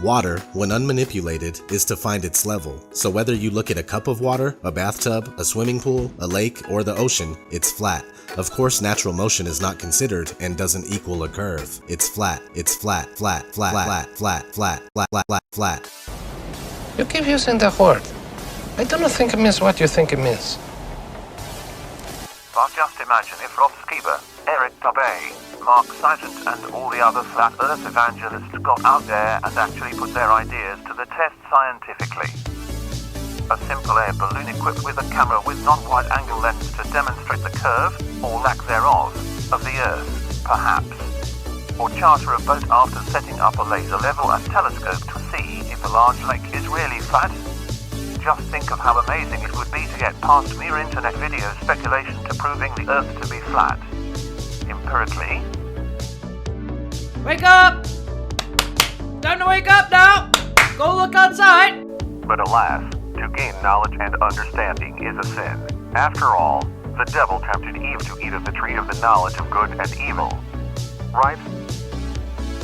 Water, when unmanipulated, is to find its level. So whether you look at a cup of water, a bathtub, a swimming pool, a lake, or the ocean, it's flat. Of course, natural motion is not considered and doesn't equal a curve. It's flat. It's flat, flat, flat, flat, flat, flat, flat, flat, flat. You keep using that word. I do not think it means what you think it means. But just imagine if Rob Skiba, Eric Tabay, Mark Sargent and all the other flat earth evangelists got out there and actually put their ideas to the test scientifically. A simple air balloon equipped with a camera with non-wide angle lens to demonstrate the curve, or lack thereof, of the Earth, perhaps. Or charter a boat after setting up a laser level and telescope to see if a large lake is really flat. Just think of how amazing it would be to get past mere internet video speculation to proving the Earth to be flat. Empirically. Wake up! Time to wake up now! Go look outside! But alas, to gain knowledge and understanding is a sin. After all, the devil tempted Eve to eat of the tree of the knowledge of good and evil. Right?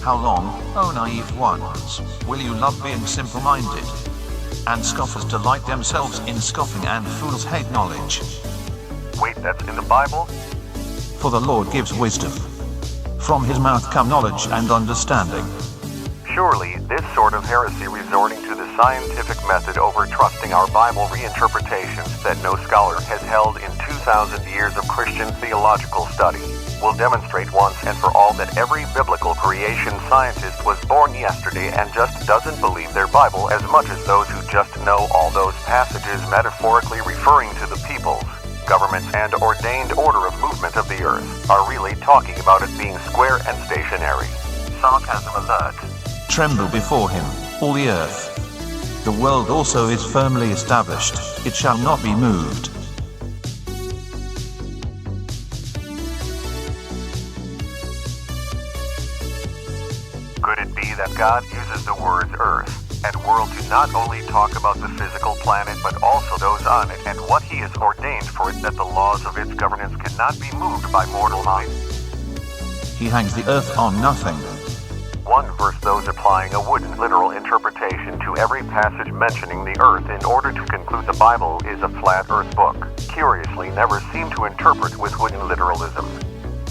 How long, O naive ones, will you love being simple-minded? And scoffers delight themselves in scoffing, and fools hate knowledge. Wait, that's in the Bible? For the Lord gives wisdom. From his mouth come knowledge and understanding. Surely, this sort of heresy resorting to the scientific method over trusting our Bible reinterpretations that no scholar has held in 2,000 years of Christian theological study will demonstrate once and for all that every biblical creation scientist was born yesterday and just doesn't believe their Bible as much as those who just know all those passages metaphorically referring to the peoples, governments, and ordained order of movement of the earth are really talking about it being square and stationary. Sarcasm alert. Tremble before him, all the earth. The world also is firmly established, it shall not be moved. Could it be that God uses the words earth and world to not only talk about the physical planet but also those on it and what he has ordained for it, that the laws of its governance cannot be moved by mortal mind? He hangs the earth on nothing. One verse those applying a wooden literal interpretation to every passage mentioning the earth in order to conclude the Bible is a flat earth book, curiously never seem to interpret with wooden literalism.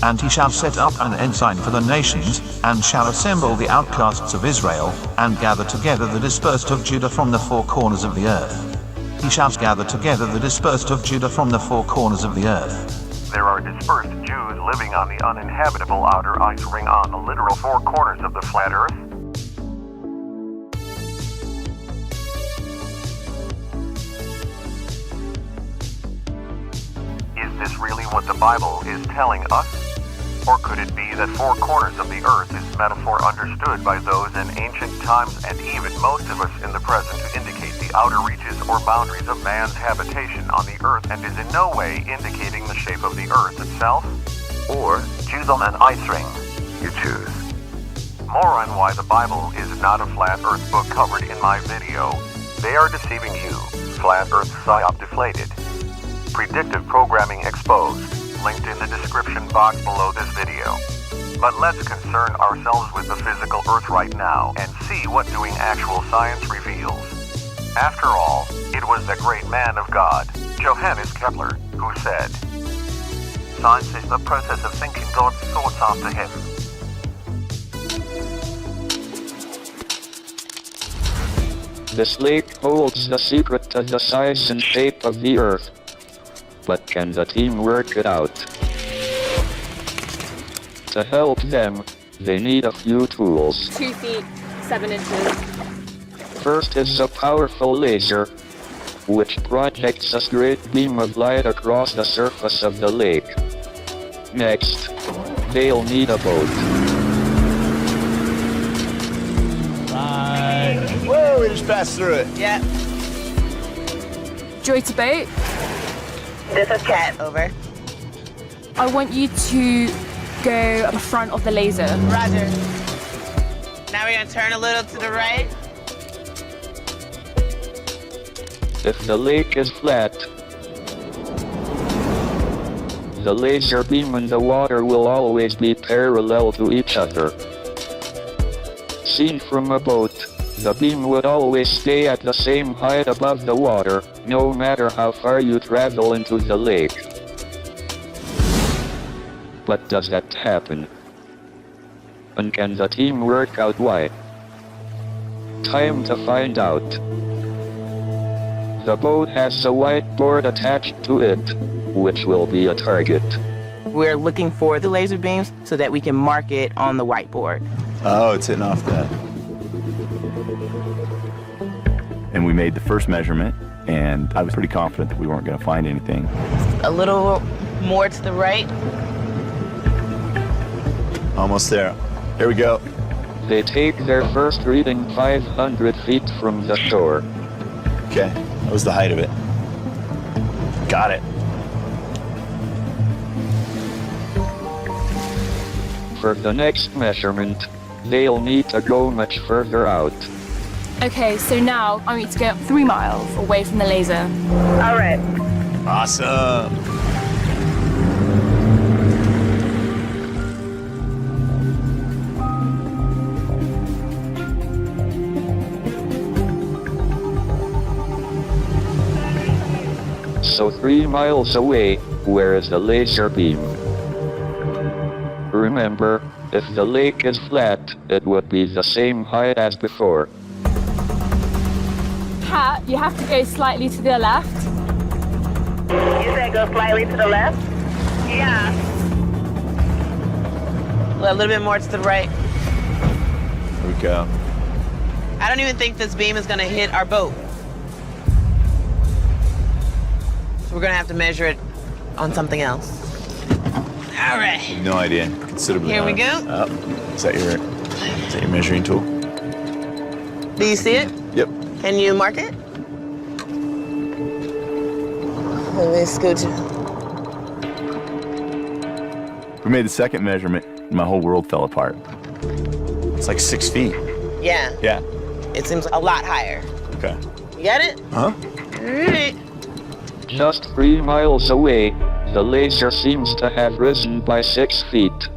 And he shall set up an ensign for the nations, and shall assemble the outcasts of Israel, and gather together the dispersed of Judah from the four corners of the earth. He shall gather together the dispersed of Judah from the four corners of the earth. There are dispersed Jews living on the uninhabitable outer ice ring on the literal four corners of the flat earth. Is this really what the Bible is telling us? Or could it be that four corners of the earth is metaphor understood by those in ancient times and even most of us in the present to indicate the outer reaches or boundaries of man's habitation on the earth and is in no way indicating the shape of the earth itself? Or choose on an ice ring? You choose. More on why the Bible is not a flat earth book covered in my video. They are deceiving you. Flat earth psyop deflated. Predictive programming exposed. Linked in the description box below this video. But let's concern ourselves with the physical earth right now and see what doing actual science reveals. After all, it was the great man of God, Johannes Kepler, who said, "Science is the process of thinking God's thoughts after him." This lake holds the secret to the size and shape of the earth. But can the team work it out? To help them, they need a few tools. 2 feet, 7 inches. First is a powerful laser, which projects a great beam of light across the surface of the lake. Next, they'll need a boat. Whoa, we just passed through it. Yeah. Joy to boat. This is Kat. Over. I want you to go in front of the laser. Roger. Now we're gonna turn a little to the right. If the lake is flat, the laser beam and the water will always be parallel to each other. Seen from a boat, The beam would always stay at the same height above the water, no matter how far you travel into the lake. But does that happen? And can the team work out why? Time to find out. The boat has a whiteboard attached to it, which will be a target. We're looking for the laser beams so that we can mark it on the whiteboard. Oh, it's hitting off that. And we made the first measurement, and I was pretty confident that we weren't going to find anything. A little more to the right. Almost there. Here we go. They take their first reading 500 feet from the shore. Okay, that was the height of it. Got it. For the next measurement, they'll need to go much further out. Okay, so now I need to go 3 miles away from the laser. All right. Awesome. So 3 miles away, where is the laser beam? Remember, if the lake is flat, it would be the same height as before. Pat, you have to go slightly to the left. You said go slightly to the left? Yeah. A little bit more to the right. Here we go. I don't even think this beam is going to hit our boat. So we're going to have to measure it on something else. All right. No idea. Considerably. Here we higher. go. Is that your measuring tool? Do you see it? Yep. Can you mark it? Let me scoot you. We made the second measurement, and my whole world fell apart. It's like 6 feet. Yeah. Yeah. It seems a lot higher. Okay. You got it? Huh? All right. Just 3 miles away, the laser seems to have risen by 6 feet.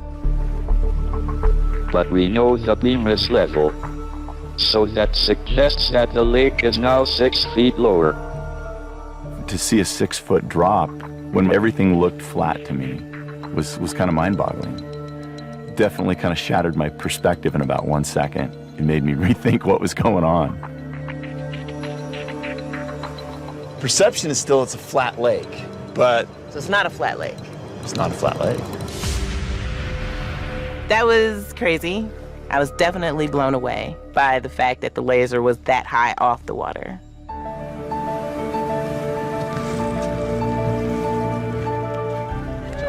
But we know the beam is level, so that suggests that the lake is now 6 feet lower. To see a 6-foot drop when everything looked flat to me was kind of mind-boggling. Definitely kind of shattered my perspective in about 1 second. It made me rethink what was going on. Perception is still it's a flat lake, but So it's not a flat lake. it's not a flat lake. That was crazy. I was definitely blown away by the fact that the laser was that high off the water.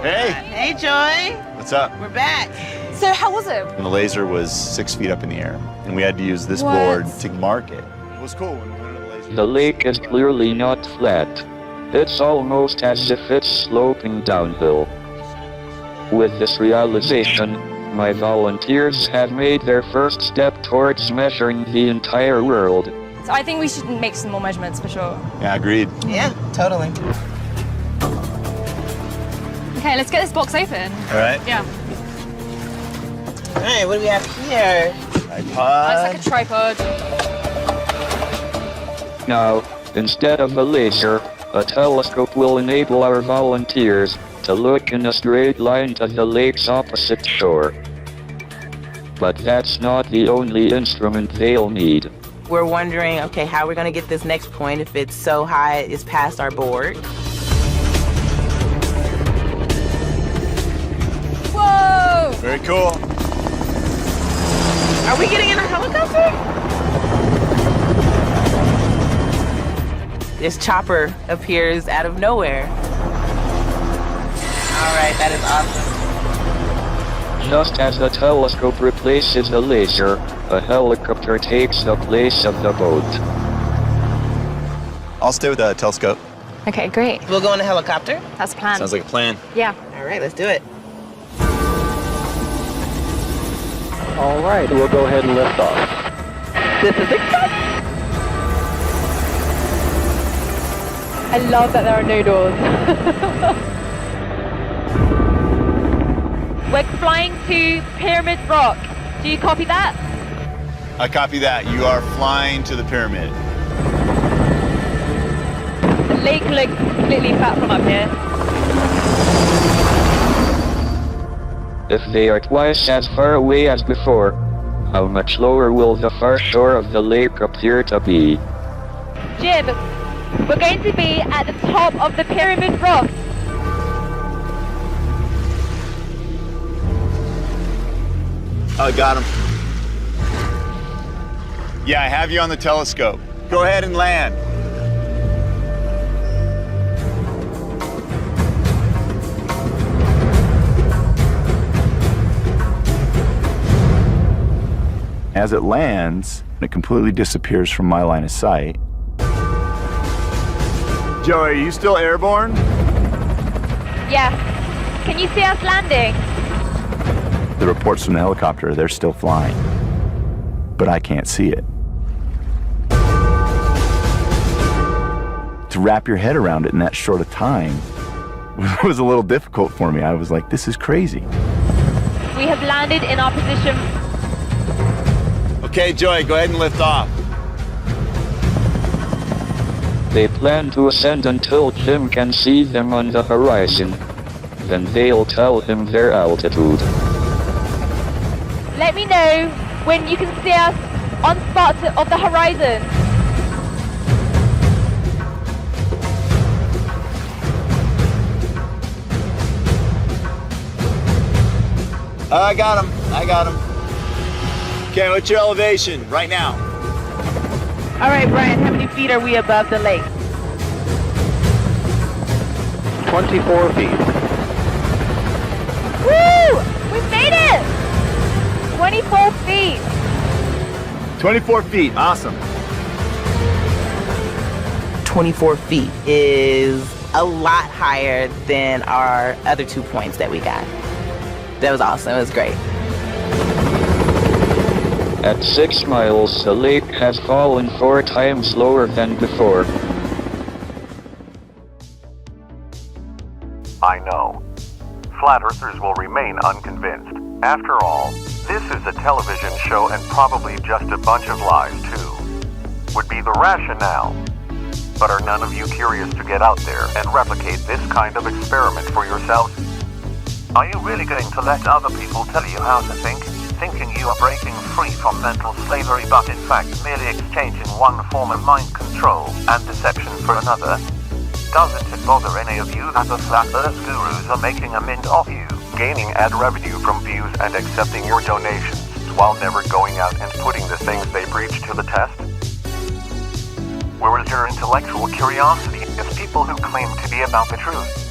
Hey! Hey, Joy. What's up? We're back. So how was it? And the laser was 6 feet up in the air, and we had to use this What? board to mark it. It was cool when we went to the laser. The lake is clearly not flat. It's almost as if it's sloping downhill. With this realization, my volunteers have made their first step towards measuring the entire world. So I think we should make some more measurements for sure. Yeah, agreed. Yeah, totally. Okay, let's get this box open. All right. Yeah. All right, what do we have here? Tripod. It's like a tripod. Now, instead of a laser, a telescope will enable our volunteers to look in a straight line to the lake's opposite shore. But that's not the only instrument they'll need. We're wondering, okay, how we're gonna get this next point if it's so high it's past our board. Whoa! Very cool. Are we getting in a helicopter? This chopper appears out of nowhere. All right, that is awesome. Just as the telescope replaces the laser, a helicopter takes the place of the boat. I'll stay with the telescope. Okay, great. We'll go in a helicopter. That's the plan. Sounds like a plan. Yeah. All right, let's do it. All right, we'll go ahead and lift off. This is exciting. I love that there are no doors. We're flying to Pyramid Rock. Do you copy that? I copy that. You are flying to the pyramid. The lake looks completely flat from up here. If they are twice as far away as before, how much lower will the far shore of the lake appear to be? Jim, we're going to be at the top of the pyramid rock. I got him. Yeah, I have you on the telescope. Go ahead and land. As it lands, it completely disappears from my line of sight. Joey, are you still airborne? Yeah. Can you see us landing? The reports from the helicopter, they're still flying. But I can't see it. To wrap your head around it in that short a time was a little difficult for me. I was like, this is crazy. We have landed in our position. Okay, Joey, go ahead and lift off. They plan to ascend until Jim can see them on the horizon. Then they'll tell him their altitude. Let me know when you can see us on spot of the horizon. I got him. Okay, what's your elevation right now? All right, Brian, how many feet are we above the lake? 24 feet. Woo! We made it! 24 feet. 24 feet, awesome. 24 feet is a lot higher than our other 2 points that we got. That was awesome, it was great. At 6 miles, the lake has fallen 4 times lower than before. I know. Flat Earthers will remain unconvinced. After all, this is a television show and probably just a bunch of lies, too. Would be the rationale. But are none of you curious to get out there and replicate this kind of experiment for yourselves? Are you really going to let other people tell you how to think? Thinking you are breaking free from mental slavery, but in fact merely exchanging one form of mind control and deception for another? Doesn't it bother any of you that the Flat Earth gurus are making a mint of you, gaining ad revenue from views and accepting your donations, while never going out and putting the things they preach to the test? Where is your intellectual curiosity as people who claim to be about the truth?